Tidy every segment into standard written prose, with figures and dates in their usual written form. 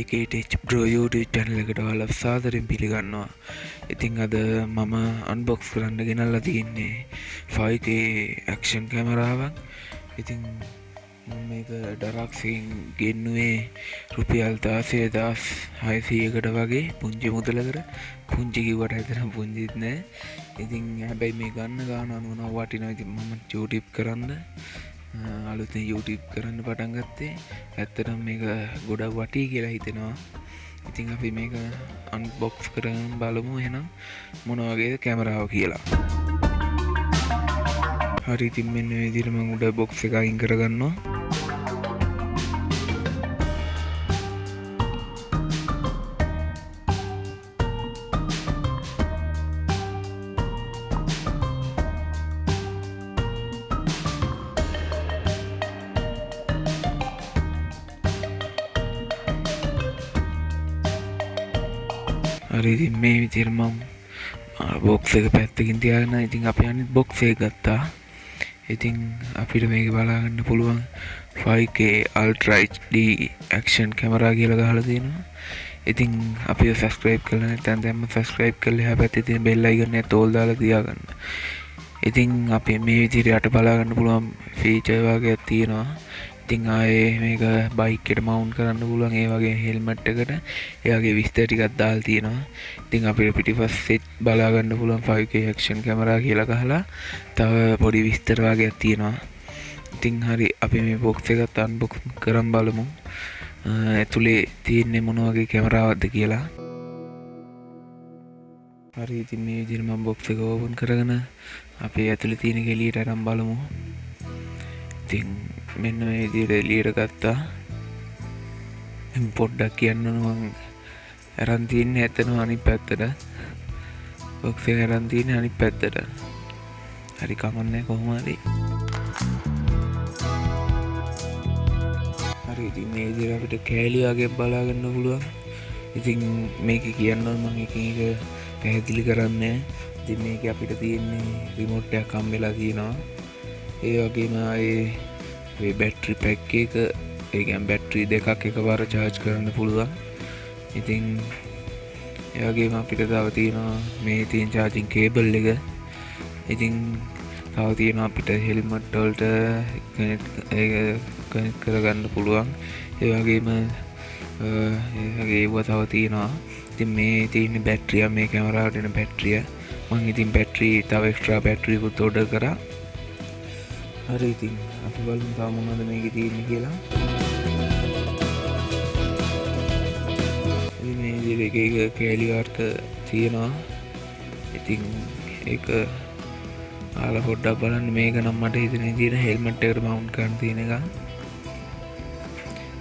ඒකේට් bro YouTube channel එකට ඔයාලා සාදරයෙන් පිළිගන්නවා. ඉතින් අද මම අන්බොක්ස් කරන්න ගෙනල්ලා තියෙන්නේ 5K action කැමරාවක්. ඉතින් මම මේක ඩරක්ස්ගෙන් ගෙන්නුවේ රුපියල් 16600කට වගේ පුංචි මුදලකට. පුංචි කිව්වට ඇත්තටම පුංචිත් නෑ. ඉතින් හැබැයි මේ ගන්න ගාන අනුව වටිනවා. ඉතින් මම YouTube කරන්න අලුතෙන් YouTube කරන්න පටන් ගත්තේ. ඇත්තටම මේක ගොඩක් වටී කියලා හිතෙනවා. ඉතින් අපි මේක අන්බොක්ස් කරගෙන බලමු එහෙනම් මොන වගේද කැමරාව කියලා. හරි, ඉතින් මෙන්න මේ විදිහට මම උඩ බොක්ස් එක අයින් කරගන්නවා. හරි, ඉතින් මේ විදිහට මම බොක්ස් එක පැත්තකින් තියාගෙන ඉතින් අපි අනිත් බොක්ස් එක ගත්තා. ඉතින් අපිට මේක බලා ගන්න පුළුවන් 5K Ultra HD action camera කියලා ගහලා තියෙනවා. ඉතින් අපි subscribe කරලා නැත්නම් දැන්ම subscribe කරලා එහා පැත්තේ තියෙන bell icon එක තෝල් දාලා තියාගන්න. ඉතින් අපි මේ විදිහට යට බලා ගන්න පුළුවන් feature වගේක් තියෙනවා. ඉතින් ආයේ මේක බයික් එකට මවුන්ට් කරන්න පුළුවන්. ඒ වගේ හෙල්මට් එකට ඒ වගේ විස්තර ටිකක් දාලා තියෙනවා. ඉතින් අපිට පිටිපස්සෙත් බලා ගන්න පුළුවන් 5K action camera කියලා ගහලා තව පොඩි විස්තර වගේක් තියෙනවා. ඉතින් හරි, අපි මේ බොක්ස් එකත් අන්බොක්ස් කරන් බලමු. ඇතුලේ තියෙන්නේ මොන වගේ කැමරාවක්ද කියලා. හරි, ඉතින් මේ විදිහට මම බොක්ස් එක ඕපන් කරගෙන අපි ඇතුලේ තියෙන එළියට අරන් බලමු. ඉතින් මෙන්න මේ විදිහට එළියට ගත්තා. පොඩ්ඩක් කියන්න ඕන මම අරන් තියන්නේ ඇත්තටම අනිත් පැත්තට. බොක්ස් එක අරන් තියන්නේ අනිත් පැත්තට. හරි, කමන්නේ කොහොම හරි. හරි, ඉතින් මේ විදිහට අපිට කෑලි වගේ බලා ගන්න පුළුවන්. ඉතින් මේක කියන්න ඕන මම එක පැහැදිලි කරන්නේ. ඉතින් මේක අපිට තියෙන්නේ රිමෝට් එකක් හම්බෙලා තියෙනවා. ඒ වගේම ඒ බැටරි පැක් එක, ඒ කියන්නේ බැටරි දෙකක් එකපාර charge කරන්න පුළුවන්. ඉතින් ඒ වගේම අපිට තව තියෙනවා මේ තියෙන charging cable එක. ඉතින් තව තියෙනවා අපිට හෙල්මට් වලට කනෙක්ට් කරගන්න පුළුවන්. ඒ වගේම ඒවා තව තියෙනවා. ඉතින් මේ තියෙන බැටරිය, මේ කැමරාවට එන බැටරිය මම ඉතින් බැටරි තව එක්ස්ට්‍රා බැටරියකුත් ඕඩර් කරා. හරි, ඉතින් අපි බලමු තා මොනවද මේකේ තියෙන්නේ කියලා. ඉතින් මේ විදිහට එක කෑලි වර්ක තියෙනවා. ඉතින් ඒක ආලා පොඩ්ඩක් බලන්න. මේක නම් මට හිතෙන විදිහට හෙල්මට් එකට මවුන්ට් කරන්න තියෙන එක.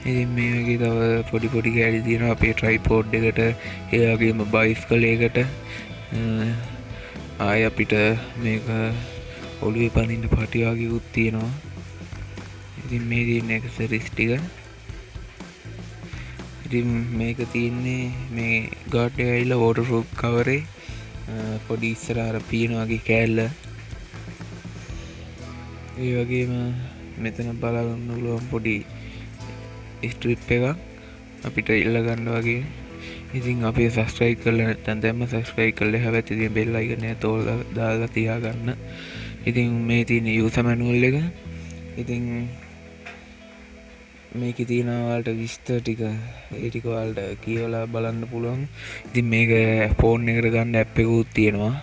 ඉතින් මේ වගේ තව පොඩි පොඩි කෑලි තියෙනවා අපේ ට්‍රයිපෝඩ් එකට. ඒ වගේම බයිස්කල් එකකට. ආයෙ අපිට මේක ඔළුවේ පනින්න පටි වගේකුත් තියෙනවා. ඉතින් මේ තියෙන ඇක්සසරිස් ටික. ඉතින් මේක තියෙන්නේ මේ ගාඩ් එක ඇවිල්ලා වෝටර්ප්‍රූෆ් කවරේ පොඩි ඉස්සරහ අර පීන වගේ කෑල්ල. ඒ වගේම මෙතන බලා ගන්න පුළුවන් පොඩි ස්ට්‍රිප් එකක් අපිට ඉල්ල ගන්න වගේ. ඉතින් අපි subscribe කරලා නැත්නම් දැන්ම subscribe කරලා එහා පැත්තේ තියෙන bell icon එක තෝල් දාලා තියාගන්න. ඉතින් මේ තියෙන user manual එක. ඉතින් මේකේ තියෙන ඔයාලට විස්තර ටික ඒ ටික ඔයාලට කියවලා බලන්න පුළුවන්. ඉතින් මේක ෆෝන් එකට ගන්න ඇප් එකකුත් තියෙනවා.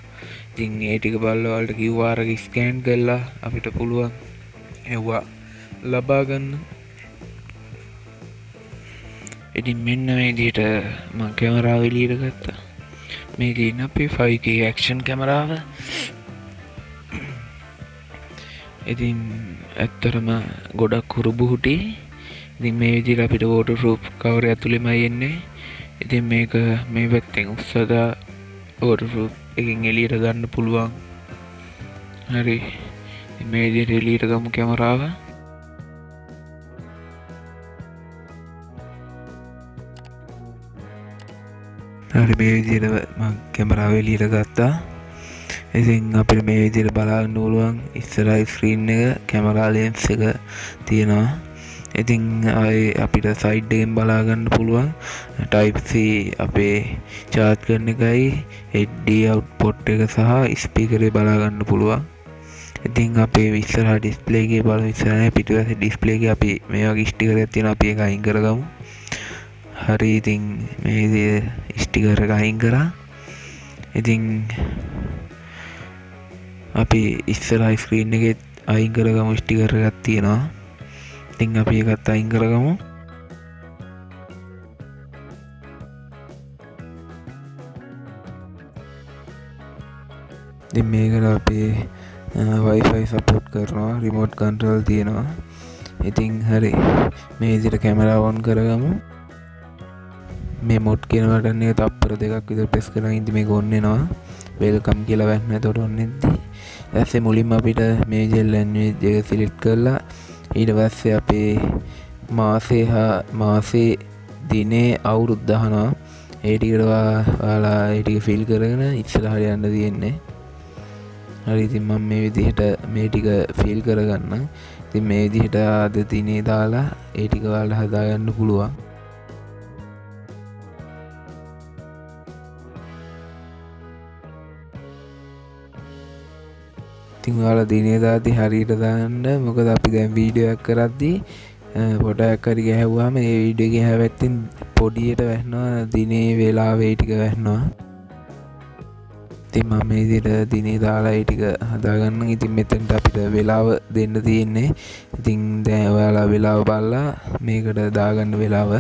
ඉතින් ඒ ටික බලලා ඔයාලට QR එක ස්කෑන් කරලා අපිට පුළුවන් ඒවා ලබා ගන්න. ඉතින් මෙන්න මේ විදිහට මම කැමරාව එළියට ගත්තා. මේ තියෙන අපේ 5K action කැමරාව. ඉතින් ඇත්තරම ගොඩක් කුරුබුහුටි. ඉතින් මේ විදිහට අපිට waterproof cover ඇතුළෙමයි එන්නේ. ඉතින් මේක මේ පැත්තෙන් උස්සලා waterproof එකෙන් එළියට ගන්න පුළුවන්. හරි මේ විදිහට එළියට ගමු කැමරාව. හරි මේ විදිහට මම කැමරාව එළියට ගත්තා. ඉතින් අපිට මේ විදිහට බලන්න පුළුවන් ඉස්සරහා ස්ක්‍රීන් එක කැමරා ලෙන්ස් එක තියෙනවා. ඉතින් අපිට සයිඩ් එකෙන් බලා ගන්න පුළුවන් type C අපේ charge කරන එකයි HD output එක සහ ස්පීකර් එක බලා ගන්න පුළුවන්. ඉතින් අපේ ඉස්සරහා ඩිස්ප්ලේ එකේ බලමු. ඉස්සරහා පිටුපස්සේ ඩිස්ප්ලේ එකේ අපි මේ වගේ ස්ටිකරයක් තියෙනවා. අපි ඒක අයින් කරගමු. හරි ඉතින් මේ විදිහේ ස්ටිකර් එක අයින් කරා. ඉතින් අපි ඉස්සරහා ස්ක්‍රීන් එකේ අයින් කරගමු ස්ටිකර් එකක් තියෙනවා. ඉතින් අපි ඒකත් අයින් කරගමු. ඉතින් මේකට අපේ Wi-Fi support කරනවා, remote control තියෙනවා. ඉතින් හරි මේ විදිහට කැමරාව on කරගමු. මේ mod කියන බටන් එක තප්පර දෙකක් විතර press කරලා ඉඳි මේක on වෙනවා. welcome කියලා වැටෙනවා. එතකොට on වෙද්දී ඊපස්සේ මුලින්ම අපිට මේ විදිහේ language එක select කරලා ඊට පස්සේ අපේ මාසේ දිනේ අවුරුද්ද අහනවා. ඒ ටිකට ඔයාලා ඒ ටික fill කරගෙන ඉස්සරහට යන්න තියෙන්නේ. හරි ඉතින් මම මේ විදිහට මේ ටික fill කරගන්න. ඉතින් මේ විදිහට අද දිනේ දාලා ඒ ටික ඔයාලා හදාගන්න පුළුවන්. ඉතින් ඔයාලා දිනේ දාද්දි හරියට දාන්න. මොකද අපි දැන් වීඩියෝ එකක් කරද්දී පොඩක් හරි ගැහුවාම මේ වීඩියෝ එකේ හැවැත්තින් පොඩියට වැටෙනවා. දිනේ වෙලාවේ ටික වැටෙනවා. ඉතින් මම මේ විදිහට දිනේ දාලා ඒ ටික හදාගන්න. ඉතින් මෙතෙන්ට අපිට වෙලාව දෙන්න තියෙන්නේ. ඉතින් දැන් ඔයාලා වෙලාව බලලා මේකට දාගන්න වෙලාව.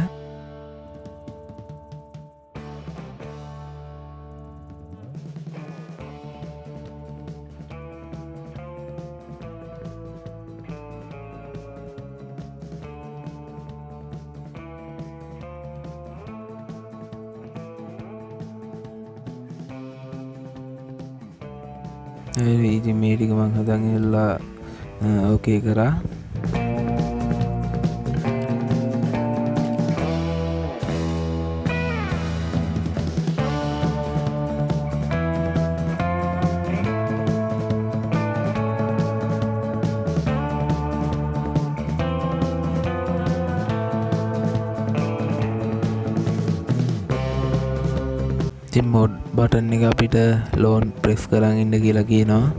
ඉතින් මේ ටික මං හදන් ඉල්ලා ඕකේ කරා. ඉතින් mod බටන් එක අපිට loan press කරන් ඉන්න කියලා කියනවා.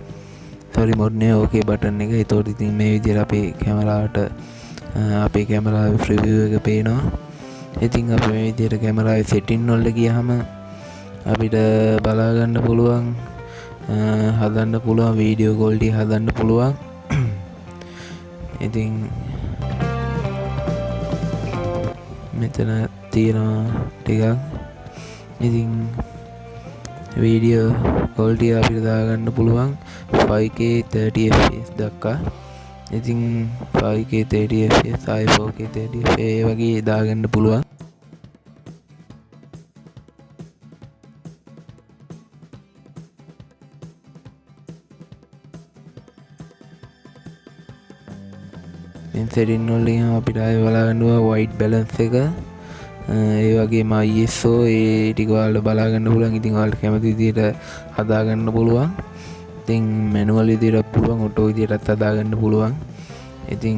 sorry mod නේ okay බටන් එක. ඒතකොට ඉතින් මේ විදිහට අපේ කැමරාවට අපේ කැමරාවේ preview එක පේනවා. ඉතින් අපි මේ විදිහට කැමරාවේ setting වලට ගියාම අපිට බලා ගන්න පුළුවන් හදන්න පුළුවන් video quality හදන්න පුළුවන්. ඉතින් මෙතන තියෙනවා ටිකක්. ඉතින් වීඩියෝ quality අපිට දාගන්න පුළුවන් 5K 30 fps දක්වා. ඉතින් 5K 30 fps 4K 30 fps ඒ වගේ දාගන්න පුළුවන්. ඉතින් setting වලින් අපිට ආයෙ බලා ගන්නවා white balance එක. ඒ වගේම ISO ඒ ටික ඔයාලට බලා ගන්න පුළුවන්. ඉතින් ඔයාලට කැමති විදිහට හදා ගන්න පුළුවන්. ඉතින් මැනුවල් විදිහට පුළුවන්, ඔටෝ විදිහටත් හදා ගන්න පුළුවන්. ඉතින්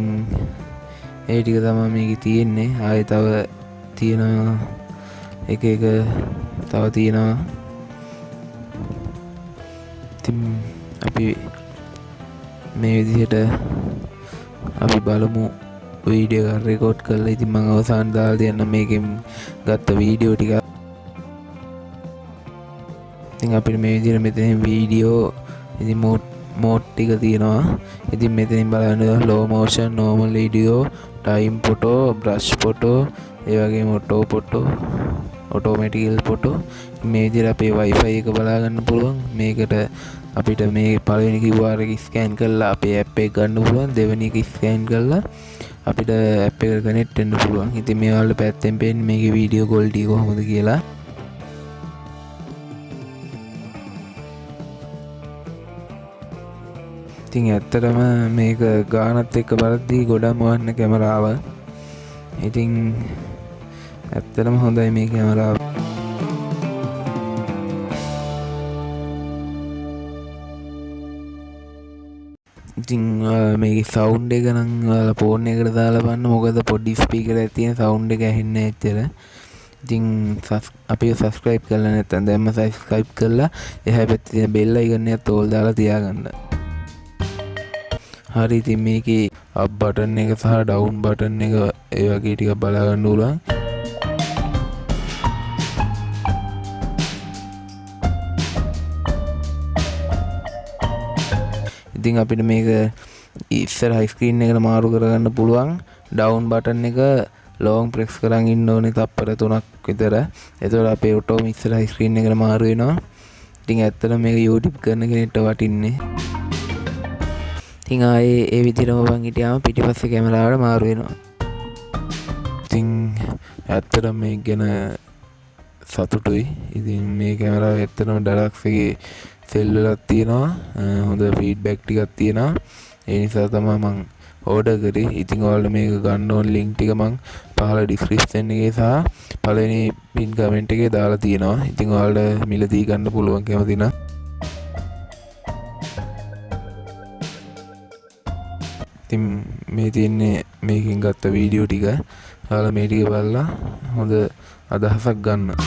ඒ ටික තමයි මේකේ තියෙන්නේ. ආයේ තව තියෙනවා එක තව තියෙනවා. ඉතින් අපි මේ විදිහට අපි බලමු වීඩියෝ එක රෙකෝඩ් කරලා. ඉතින් මම අවසාන දාලා දෙන්න මේකෙන් ගත්ත වීඩියෝ ටික. ඉතින් අපිට මේ විදිහට මෙතන වීඩියෝ ඉතින් මෝඩ් ටික තියෙනවා. ඉතින් මෙතනින් බලන්න low motion, normal video, time photo, brush photo, ඒ වගේම auto photo, automatical photo. මේ විදිහට අපේ wifi එක බලා ගන්න පුළුවන්. මේකට අපිට මේ පළවෙනි QR එක ස්කෑන් කරලා අපේ app එක ගන්න පුළුවන්. දෙවෙනි එක ස්කෑන් කරලා අපිට app එකට කනෙක්ට් වෙන්න පුළුවන්. ඉතින් මේ වල පැත්තෙන් පේන්නේ මේකේ වීඩියෝ quality කොහොමද කියලා. ඉතින් ඇත්තටම මේක ගානත් එක්ක බලද්දී ගොඩක්ම වන්න කැමරාව. ඉතින් ඇත්තටම හොඳයි මේ කැමරාව. ඉතින් මේකේ සවුන්ඩ් එක නම් ඔයාලා ෆෝන් එකට දාලා බලන්න. මොකද පොඩි ස්පීකර් එකක් තියෙන සවුන්ඩ් එක ඇහෙන්නේ එච්චර. ඉතින් අපි සබස්ක්‍රයිබ් කරලා නැත්නම් දැන්ම සබස්ක්‍රයිබ් කරලා එහා පැත්තේ තියෙන බෙල් අයිකන් එකත් ඕල් දාලා තියාගන්න. හරි, ඉතින් මේකේ අප් බටන් එක සහ ඩවුන් බටන් එක ඒ වගේ ටිකක් බලා ගන්න පුළුවන්. ඉතින් අපිට මේක ඉස්සරහ ස්ක්‍රීන් එකට මාරු කරගන්න පුළුවන්. ඩවුන් බටන් එක ලොං ප්‍රෙස් කරන් ඉන්න ඕනේ තප්පර 3ක් විතර. එතකොට අපේ ඔටෝම ඉස්සරහ ස්ක්‍රීන් එකට මාරු වෙනවා. ඉතින් ඇත්තටම මේක YouTube කරන කෙනෙක්ට වටින්නේ. ඉතින් ආයේ ඒ විදිහටම බං හිටියාම පිටිපස්සේ කැමරාවට මාරු වෙනවා. ඉතින් ඇත්තටම මේක ගැන සතුටුයි. ඉතින් මේ කැමරාව ඇත්තටම ඩලක්ස් එකේ සෙල් වලක් තියෙනවා. හොඳ ෆීඩ්බැක් ටිකක් තියෙනවා. ඒ නිසා තමයි මම ඕඩර් කරේ. ඉතින් ඔයාලට මේක ගන්න ඕන ලින්ක් ටික මම පහළ ඩිස්ක්‍රිප්ෂන් එකේ සහ පළවෙනි පින් කමෙන්ට් එකේ දාලා තියෙනවා. ඉතින් ඔයාලට මිලදී ගන්න පුළුවන් කැමති නම්. ඉතින් මේ තියෙන්නේ මේකෙන් ගත්ත වීඩියෝ ටික. ඔයාලා මේ ටික බලලා හොඳ අදහසක් ගන්න.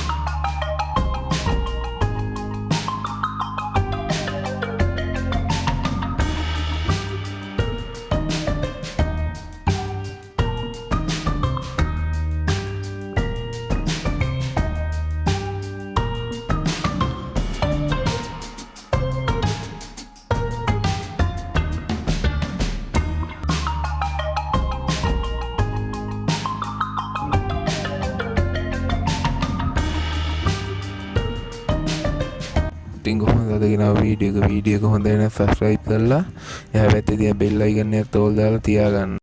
ඉතින් කොහොමද අද ගෙනාව වීඩියෝ එක හොඳ වෙන සබස්ක්‍රයිබ් කරලා එහා පැත්තේ තියෙන බෙල් අයිකන් එකත් ඕල් දාලා තියාගන්න.